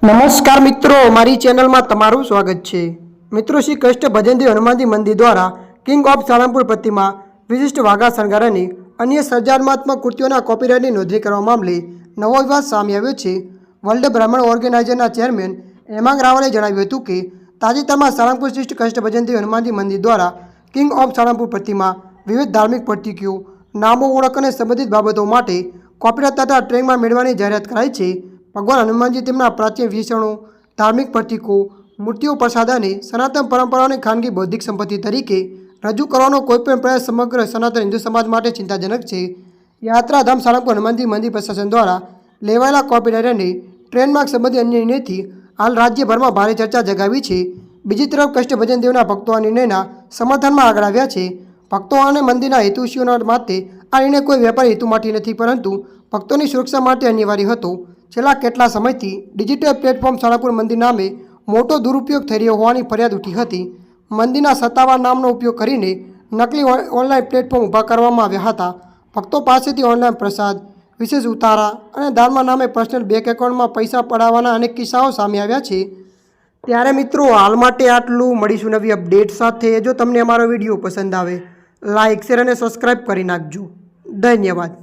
નમસ્કાર મિત્રો, મારી ચેનલમાં તમારું સ્વાગત છે। મિત્રો, શ્રી કૃષ્ણ ભજનદેવ હનુમાનજી મંદિર દ્વારા કિંગ ઓફ સાળંગપુર પ્રતિમા વિશિષ્ટ વાઘા શણગાર અને અન્ય સર્જનાત્મક કૃતિઓના કોપીરાઇટની નોંધણી કરવા મામલે નવો વિવાદ સામે આવ્યો છે। વર્લ્ડ બ્રાહ્મણ ઓર્ગેનાઇઝરના ચેરમેન હેમાંગ રાવલે જણાવ્યું હતું કે તાજેતરમાં સાળંગપુર શ્રી કૃષ્ણ ભજનદેવ હનુમાનજી મંદિર દ્વારા કિંગ ઓફ સાળંગપુર પ્રતિમા વિવિધ ધાર્મિક પ્રતીકો, નામો, ઓળખ અને સંબંધિત બાબતો માટે કોપીરાઇટ તથા ટ્રેડમાર્ક મેળવવાની જાહેરાત કરાઈ છે। ભગવાન હનુમાનજી તેમના પ્રાચીન વિષણો, ધાર્મિક પ્રતીકો, મૂર્તિઓ, પ્રસાદ અને સનાતન પરંપરાઓની ખાનગી બૌદ્ધિક સંપત્તિ તરીકે રજૂ કરવાનો કોઈપણ પ્રયાસ સમગ્ર સનાતન હિન્દુ સમાજ માટે ચિંતાજનક છે। યાત્રાધામ સાળંગપુર હનુમાનજી મંદિર પ્રશાસન દ્વારા લેવાયેલા કોપીરાઇટ અને ટ્રેડમાર્ક સંબંધી અન્ય નિર્ણયથી હાલ રાજ્યભરમાં ભારે ચર્ચા જગાવી છે। બીજી તરફ કૃષ્ણ ભજનદેવના ભક્તો આ નિર્ણયના સમર્થનમાં આગળ આવ્યા છે। ભક્તો અને મંદિરના હિતૈષીઓના માટે આ નિર્ણય કોઈ વેપારી હેતુ માટે નથી, પરંતુ ભક્તોની સુરક્ષા માટે અનિવાર્ય હતો। છેલ્લા કેટલા સમયથી ડિજિટલ પ્લેટફોર્મ સાળંગપુર મંદિર નામે મોટો દુરુપયોગ થઈ રહ્યો હોવાની ફરિયાદ ઉઠી હતી। મંદિરના સત્તાવાર નામનો ઉપયોગ કરીને નકલી ઓનલાઈન પ્લેટફોર્મ ઊભા કરવામાં આવ્યા હતા। ભક્તો પાસેથી ઓનલાઈન પ્રસાદ, વિશેષ ઉતારા અને દાનમાં નામે પર્સનલ બેંક એકાઉન્ટમાં પૈસા પડાવવાના અનેક કિસ્સાઓ સામે આવ્યા છે। ત્યારે મિત્રો, હાલ માટે આટલું। મળીશું નવી અપડેટ સાથે। જો તમને અમારો વિડીયો પસંદ આવે, લાઇક, શેર અને સબસ્ક્રાઈબ કરી નાખજો। ધન્યવાદ।